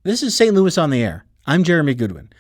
This is St. Louis on the Air. I'm Jeremy Goodwin.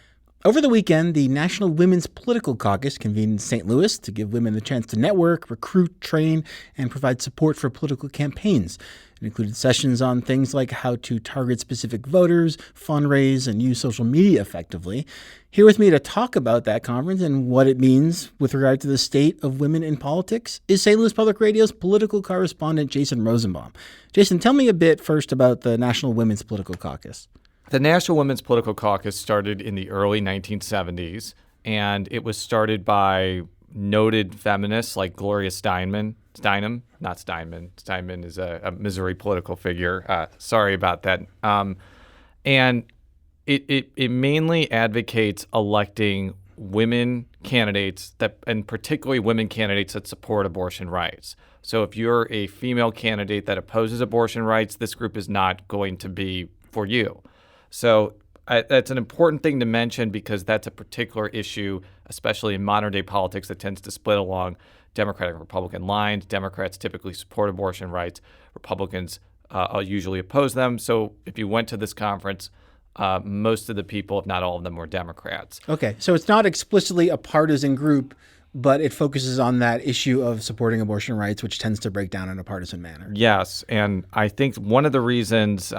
Over the weekend, the National Women's Political Caucus convened in St. Louis to give women the chance to network, recruit, train, and provide support for political campaigns. It included sessions on things like how to target specific voters, fundraise, and use social media effectively. Here with me to talk about that conference and what it means with regard to the state of women in politics is St. Louis Public Radio's political correspondent, Jason Rosenbaum. Jason, tell me a bit first about the National Women's Political Caucus. The National Women's Political Caucus started in the early 1970s, and it was started by noted feminists like Gloria Steinem. Steinem is a Missouri political figure. Sorry about that. And it mainly advocates electing women candidates and particularly women candidates that support abortion rights. So if you're a female candidate that opposes abortion rights, this group is not going to be for you. So that's an important thing to mention because that's a particular issue, especially in modern day politics, that tends to split along Democratic and Republican lines. Democrats typically support abortion rights. Republicans usually oppose them. So if you went to this conference, most of the people, if not all of them, were Democrats. Okay, so it's not explicitly a partisan group, but it focuses on that issue of supporting abortion rights, which tends to break down in a partisan manner. Yes, and I think one of the reasons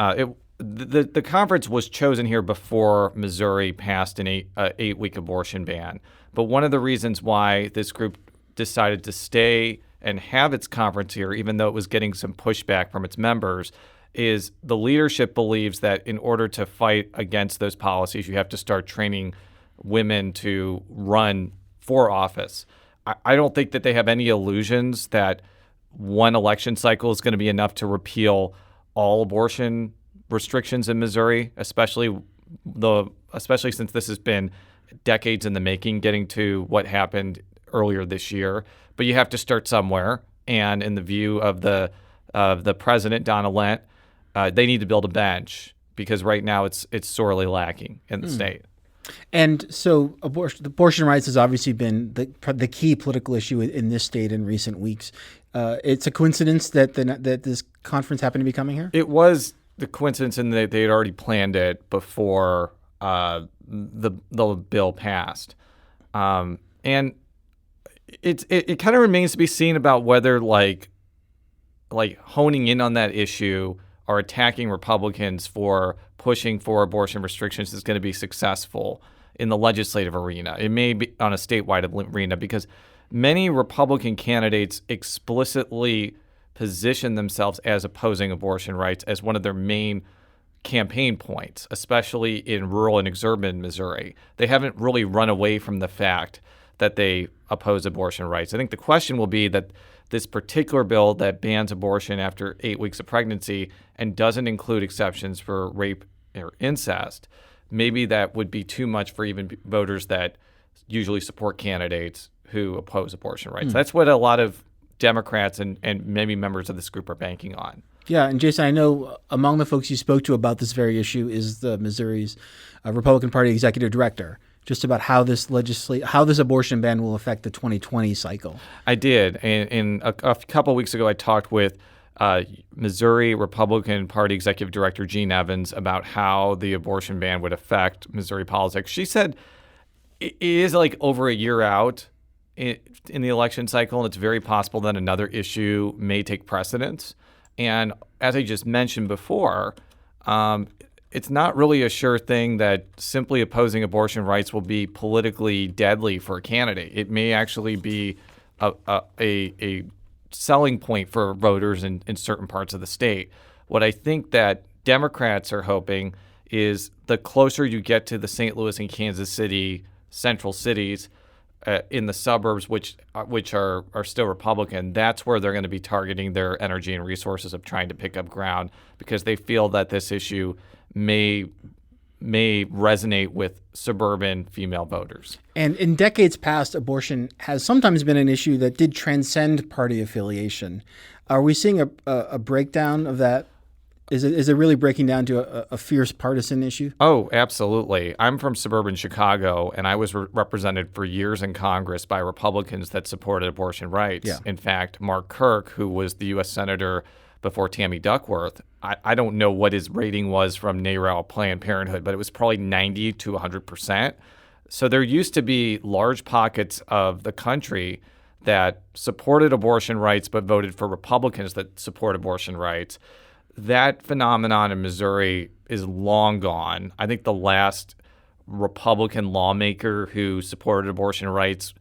the conference was chosen here before Missouri passed an eight-week abortion ban. But one of the reasons why this group decided to stay and have its conference here, even though it was getting some pushback from its members, is the leadership believes that in order to fight against those policies, you have to start training women to run for office. I don't think that they have any illusions that one election cycle is going to be enough to repeal all abortion restrictions in Missouri, especially since this has been decades in the making, getting to what happened earlier this year. But you have to start somewhere, and in the view of the president, Donna Lent, they need to build a bench because right now it's sorely lacking in the state. And so abortion rights has obviously been the key political issue in this state in recent weeks. It's a coincidence that this conference happened to be coming here? It was the coincidence in that they had already planned it before the bill passed. And it kind of remains to be seen about whether like honing in on that issue or attacking Republicans for pushing for abortion restrictions is going to be successful in the legislative arena. It may be on a statewide arena because many Republican candidates explicitly position themselves as opposing abortion rights as one of their main campaign points, especially in rural and exurban Missouri. They haven't really run away from the fact that they oppose abortion rights. I think the question will be that this particular bill that bans abortion after 8 weeks of pregnancy and doesn't include exceptions for rape or incest, maybe that would be too much for even voters that usually support candidates who oppose abortion rights. That's what a lot of Democrats and maybe members of this group are banking on. Yeah, and Jason, I know among the folks you spoke to about this very issue is the Missouri's Republican Party executive director, just about how this abortion ban will affect the 2020 cycle. I did. And a couple of weeks ago, I talked with Missouri Republican Party executive director Gene Evans about how the abortion ban would affect Missouri politics. She said it is like over a year out in the election cycle, and it's very possible that another issue may take precedence. And as I just mentioned before, it's not really a sure thing that simply opposing abortion rights will be politically deadly for a candidate. It may actually be a selling point for voters in certain parts of the state. What I think that Democrats are hoping is the closer you get to the St. Louis and Kansas City central cities, in the suburbs, which are still Republican, that's where they're going to be targeting their energy and resources of trying to pick up ground because they feel that this issue may resonate with suburban female voters. And in decades past, abortion has sometimes been an issue that did transcend party affiliation. Are we seeing a breakdown of that? Is it really breaking down to a fierce partisan issue? Oh, absolutely. I'm from suburban Chicago, and I was represented for years in Congress by Republicans that supported abortion rights. Yeah. In fact, Mark Kirk, who was the U.S. Senator before Tammy Duckworth. I don't know what his rating was from NARAL Planned Parenthood, but it was probably 90 to 100%. So there used to be large pockets of the country that supported abortion rights but voted for Republicans that support abortion rights. That phenomenon in Missouri is long gone. I think the last Republican lawmaker who supported abortion rights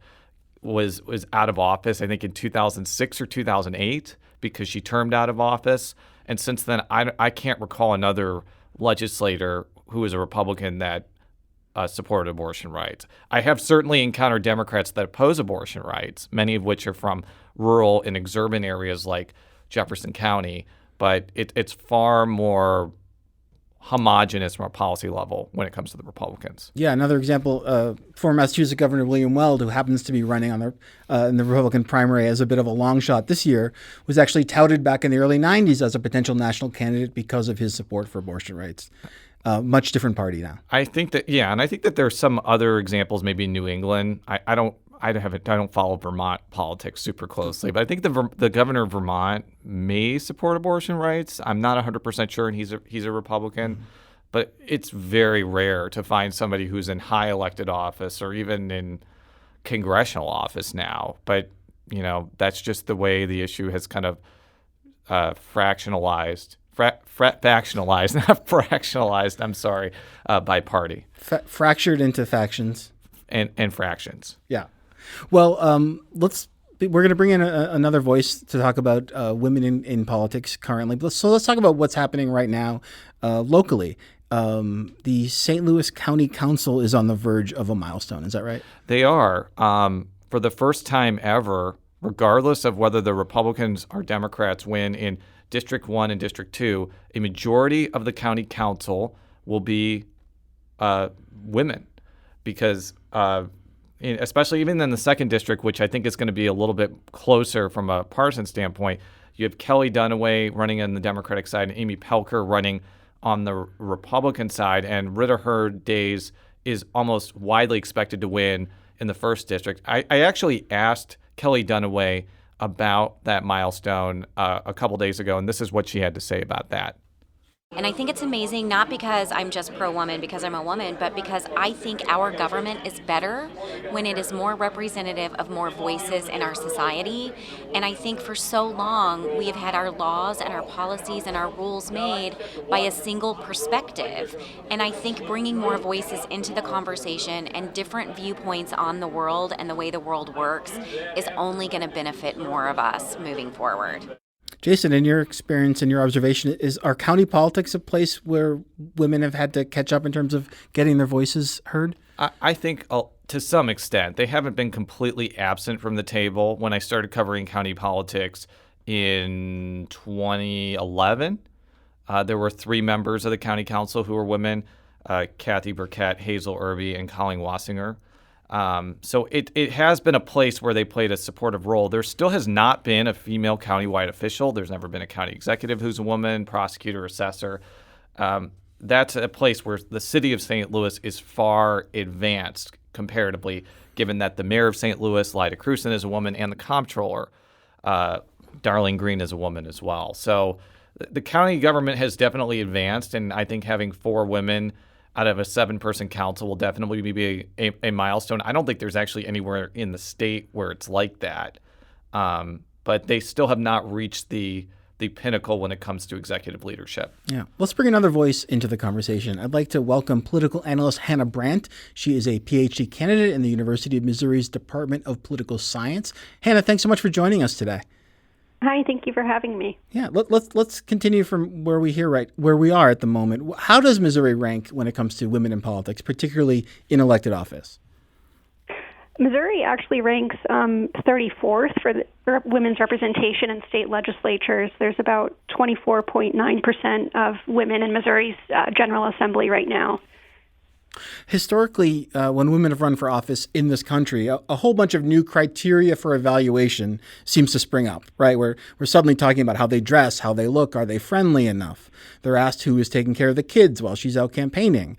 was out of office, I think in 2006 or 2008, because she termed out of office. And since then, I can't recall another legislator who was a Republican that supported abortion rights. I have certainly encountered Democrats that oppose abortion rights, many of which are from rural and exurban areas like Jefferson County, but it's far more homogenous from a policy level when it comes to the Republicans. Yeah, another example, former Massachusetts Governor William Weld, who happens to be running on in the Republican primary as a bit of a long shot this year, was actually touted back in the early 90s as a potential national candidate because of his support for abortion rights. Much different party now. I think that, and I think that there's some other examples, maybe in New England. I don't follow Vermont politics super closely, but I think the governor of Vermont may support abortion rights. I'm not 100% sure, and he's a Republican, but it's very rare to find somebody who's in high elected office or even in congressional office now. But that's just the way the issue has kind of factionalized, not fractionalized. I'm sorry, by party, fractured into factions and fractions. Yeah. Well, we're going to bring in another voice to talk about women in politics currently. So let's talk about what's happening right now locally. The St. Louis County Council is on the verge of a milestone. Is that right? They are. For the first time ever, regardless of whether the Republicans or Democrats win in District 1 and District 2, a majority of the county council will be women because especially even in the second district, which I think is going to be a little bit closer from a partisan standpoint, you have Kelly Dunaway running on the Democratic side and Amy Pelker running on the Republican side, and Rita Hurd Days is almost widely expected to win in the first district. I actually asked Kelly Dunaway about that milestone a couple days ago, and this is what she had to say about that. And I think it's amazing, not because I'm just pro-woman, because I'm a woman, but because I think our government is better when it is more representative of more voices in our society. And I think for so long, we have had our laws and our policies and our rules made by a single perspective. And I think bringing more voices into the conversation and different viewpoints on the world and the way the world works is only going to benefit more of us moving forward. Jason, in your experience and your observation, are county politics a place where women have had to catch up in terms of getting their voices heard? I think to some extent. They haven't been completely absent from the table. When I started covering county politics in 2011, there were 3 members of the county council who were women, Kathy Burkett, Hazel Irby, and Colleen Wassinger. So it has been a place where they played a supportive role. There still has not been a female countywide official. There's never been a county executive who's a woman, prosecutor, assessor. That's a place where the city of St. Louis is far advanced comparatively, given that the mayor of St. Louis, Lyda Crewson, is a woman, and the comptroller, Darlene Green, is a woman as well. So the county government has definitely advanced, and I think having 4 women out of a 7-person council will definitely be a milestone. I don't think there's actually anywhere in the state where it's like that. But they still have not reached the pinnacle when it comes to executive leadership. Yeah. Let's bring another voice into the conversation. I'd like to welcome political analyst Hanna Brant. She is a PhD candidate in the University of Missouri's Department of Political Science. Hanna, thanks so much for joining us today. Hi, thank you for having me. Yeah, let's continue from where we are at the moment. How does Missouri rank when it comes to women in politics, particularly in elected office? Missouri actually ranks 34th for women's representation in state legislatures. There's about 24.9% of women in Missouri's General Assembly right now. Historically, when women have run for office in this country, a whole bunch of new criteria for evaluation seems to spring up, right? We're suddenly talking about how they dress, how they look, are they friendly enough? They're asked who is taking care of the kids while she's out campaigning.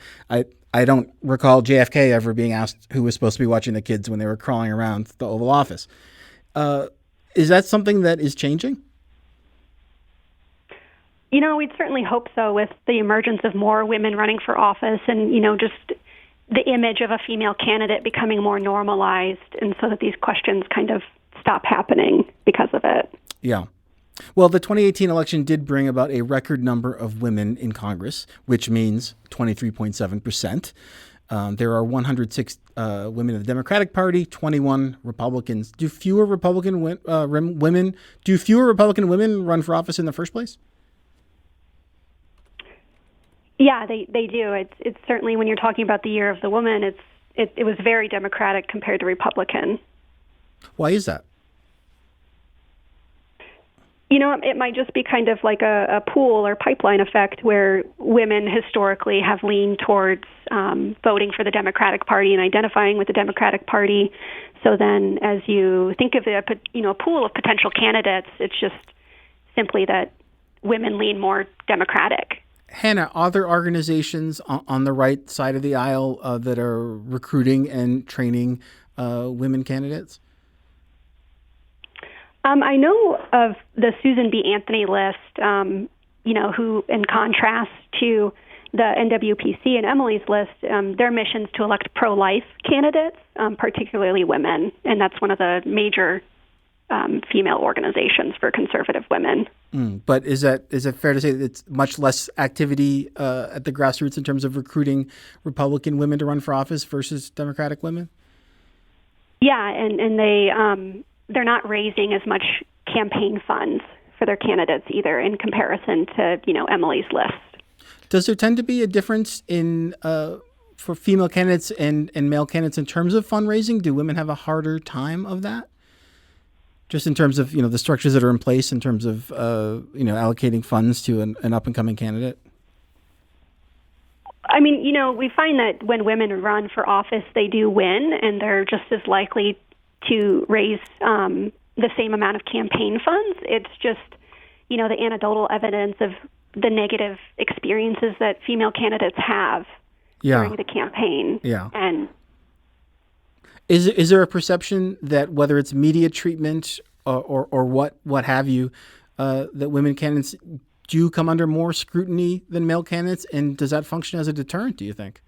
I don't recall JFK ever being asked who was supposed to be watching the kids when they were crawling around the Oval Office. Is that something that is changing? We'd certainly hope so with the emergence of more women running for office and, just the image of a female candidate becoming more normalized, and so that these questions kind of stop happening because of it. Yeah. Well, the 2018 election did bring about a record number of women in Congress, which means 23.7%. There are 106 women in the Democratic Party, 21 Republicans. Do fewer Republican women run for office in the first place? Yeah, they do. It's certainly, when you're talking about the year of the woman, it was very Democratic compared to Republican. Why is that? It might just be kind of like a pool or pipeline effect where women historically have leaned towards voting for the Democratic Party and identifying with the Democratic Party. So then as you think of a pool of potential candidates, it's just simply that women lean more Democratic. Hanna, are there organizations on the right side of the aisle that are recruiting and training women candidates? I know of the Susan B. Anthony list, who, in contrast to the NWPC and Emily's list, their mission is to elect pro-life candidates, particularly women, and that's one of the major female organizations for conservative women. But is it fair to say that it's much less activity at the grassroots in terms of recruiting Republican women to run for office versus Democratic women? Yeah, and they're not raising as much campaign funds for their candidates either in comparison to, Emily's list. Does there tend to be a difference in for female candidates and male candidates in terms of fundraising? Do women have a harder time of that? Just in terms of, the structures that are in place in terms of, allocating funds to an up-and-coming candidate? I mean, we find that when women run for office, they do win, and they're just as likely to raise the same amount of campaign funds. It's just, the anecdotal evidence of the negative experiences that female candidates have during the campaign. Yeah. And Is there a perception that whether it's media treatment or what have you, that women candidates do come under more scrutiny than male candidates, and does that function as a deterrent, do you think?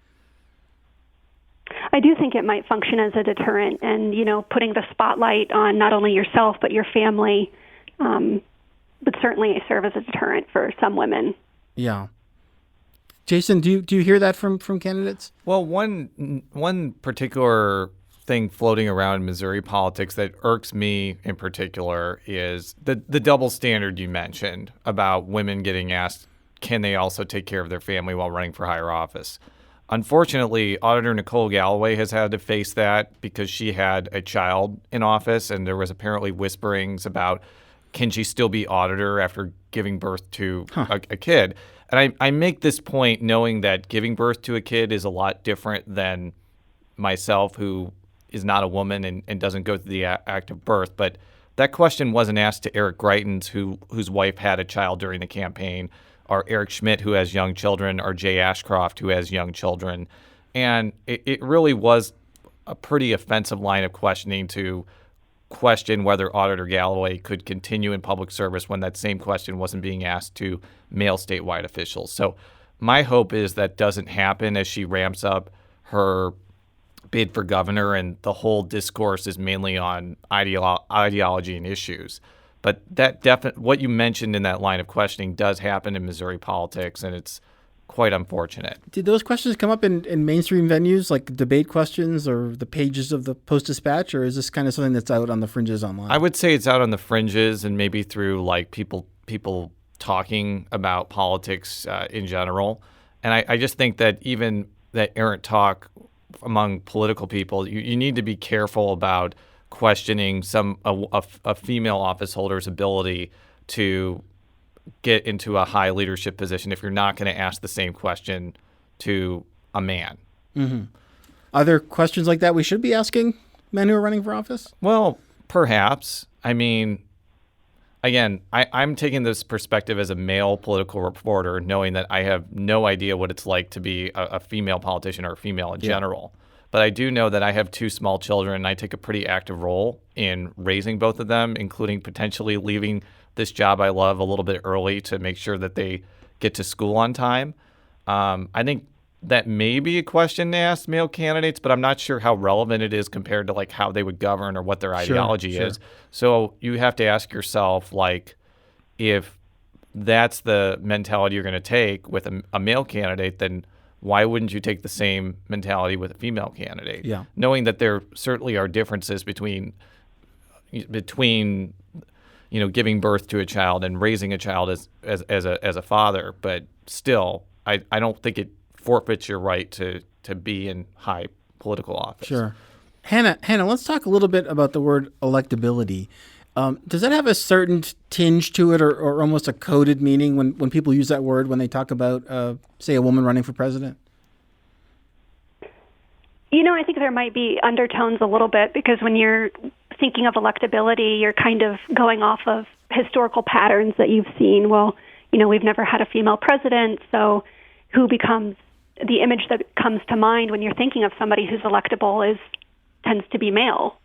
I do think it might function as a deterrent, and putting the spotlight on not only yourself but your family would certainly serve as a deterrent for some women. Yeah. Jason, do you hear that from candidates? Well, one particular thing floating around in Missouri politics that irks me in particular is the double standard you mentioned about women getting asked, can they also take care of their family while running for higher office? Unfortunately, Auditor Nicole Galloway has had to face that because she had a child in office, and there was apparently whisperings about, can she still be auditor after giving birth to a kid? And I make this point knowing that giving birth to a kid is a lot different than myself, who is not a woman and doesn't go through the act of birth. But that question wasn't asked to Eric Greitens, whose wife had a child during the campaign, or Eric Schmidt, who has young children, or Jay Ashcroft, who has young children. And it really was a pretty offensive line of questioning to question whether Auditor Galloway could continue in public service when that same question wasn't being asked to male statewide officials. So my hope is that doesn't happen as she ramps up her bid for governor, and the whole discourse is mainly on ideology and issues. But that what you mentioned in that line of questioning does happen in Missouri politics, and it's quite unfortunate. Did those questions come up in mainstream venues like debate questions or the pages of the Post-Dispatch, or is this kind of something that's out on the fringes online? I would say it's out on the fringes and maybe through like people talking about politics in general. And I just think that even that errant talk among political people, you need to be careful about questioning a female office holder's ability to get into a high leadership position if you're not going to ask the same question to a man. Mm-hmm. Are there questions like that we should be asking men who are running for office? Well, perhaps. I mean, again, I'm taking this perspective as a male political reporter, knowing that I have no idea what it's like to be a female politician or a female in general. But I do know that I have two small children, and I take a pretty active role in raising both of them, including potentially leaving this job I love a little bit early to make sure that they get to school on time. I think that may be a question to ask male candidates, but I'm not sure how relevant it is compared to like how they would govern or what their ideology is. So you have to ask yourself, like, if that's the mentality you're going to take with a male candidate, then why wouldn't you take the same mentality with a female candidate? Yeah. Knowing that there certainly are differences between giving birth to a child and raising a child as a father, but still, I don't think it forfeits your right to be in high political office. Sure. Hanna, let's talk a little bit about the word electability. Does that have a certain tinge to it or almost a coded meaning when people use that word when they talk about, say, a woman running for president? I think there might be undertones a little bit, because when you're thinking of electability, you're kind of going off of historical patterns that you've seen. Well, we've never had a female president, so who becomes the image that comes to mind when you're thinking of somebody who's electable tends to be male.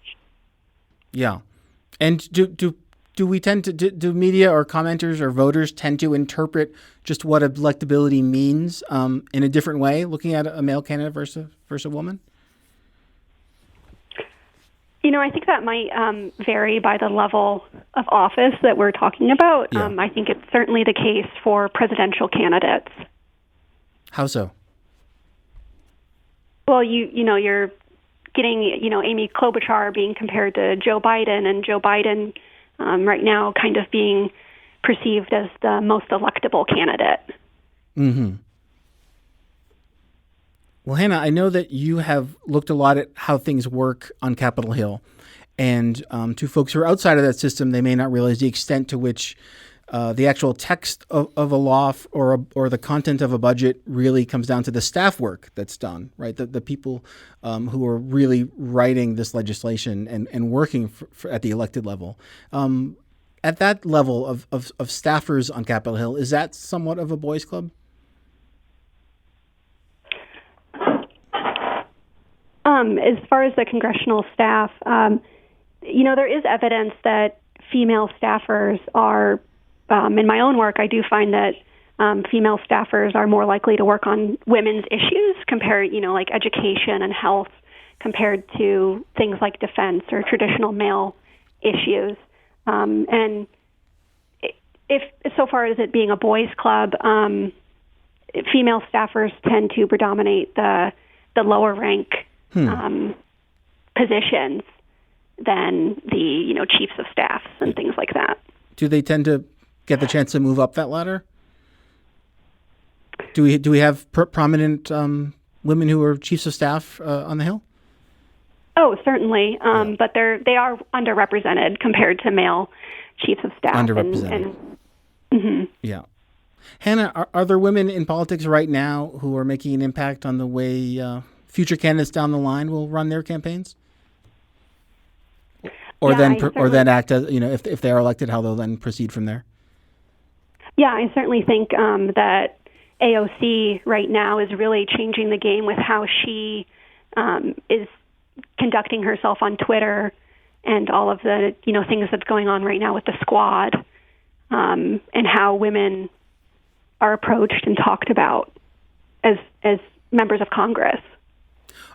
Yeah. And do we tend to do media or commenters or voters tend to interpret just what electability means in a different way, looking at a male candidate versus a woman? I think that might vary by the level of office that we're talking about. Yeah. I think it's certainly the case for presidential candidates. How so? Well, you're getting, Amy Klobuchar being compared to Joe Biden, and Joe Biden right now kind of being perceived as the most electable candidate. Mm-hmm. Well, Hanna, I know that you have looked a lot at how things work on Capitol Hill. And to folks who are outside of that system, they may not realize the extent to which the actual text of a law or the content of a budget really comes down to the staff work that's done, right? The people who are really writing this legislation and working at the elected level. At that level of staffers on Capitol Hill, is that somewhat of a boys' club? As far as the congressional staff, there is evidence that female staffers are, in my own work, I do find that female staffers are more likely to work on women's issues compared, like education and health, compared to things like defense or traditional male issues. And if so far as it being a boys' club, female staffers tend to predominate the lower rank positions than the chiefs of staffs and things like that. Do they tend to get the chance to move up that ladder? Do we have prominent women who are chiefs of staff on the Hill? Oh, certainly, but they are underrepresented compared to male chiefs of staff. Underrepresented. Mm-hmm. Yeah. Hanna, are there women in politics right now who are making an impact on the way future candidates down the line will run their campaigns? Or then act as, if they are elected, how they'll then proceed from there? Yeah, I certainly think that AOC right now is really changing the game with how she is conducting herself on Twitter and all of the things that's going on right now with the squad, and how women are approached and talked about as members of Congress.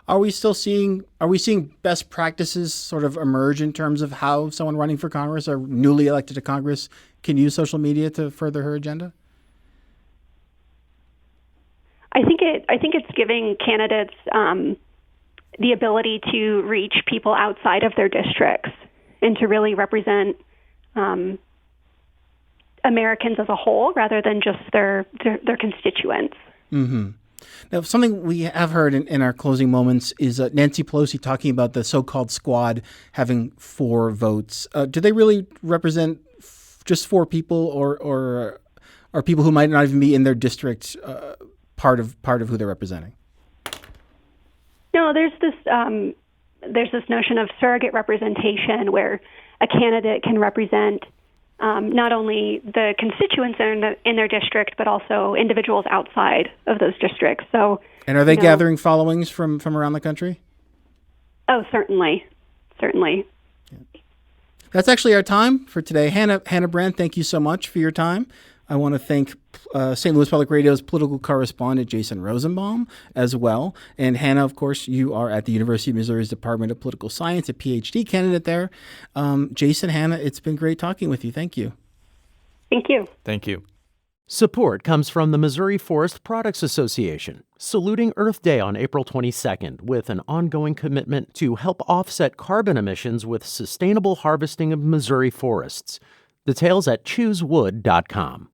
Are we seeing best practices sort of emerge in terms of how someone running for Congress or newly elected to Congress can use social media to further her agenda? I think it's giving candidates the ability to reach people outside of their districts and to really represent Americans as a whole rather than just their constituents. Mm-hmm. Now, something we have heard in our closing moments is Nancy Pelosi talking about the so-called squad having 4 votes. Do they really represent just 4 people, or are people who might not even be in their district part of who they're representing? No, there's this notion of surrogate representation where a candidate can represent not only the constituents in their district, but also individuals outside of those districts. So, and are they gathering followings from around the country? Oh, certainly. Yeah. That's actually our time for today. Hanna Brant, thank you so much for your time. I want to thank St. Louis Public Radio's political correspondent, Jason Rosenbaum, as well. And Hanna, of course, you are at the University of Missouri's Department of Political Science, a PhD candidate there. Jason, Hanna, it's been great talking with you. Thank you. Thank you. Thank you. Support comes from the Missouri Forest Products Association, saluting Earth Day on April 22nd with an ongoing commitment to help offset carbon emissions with sustainable harvesting of Missouri forests. Details at choosewood.com.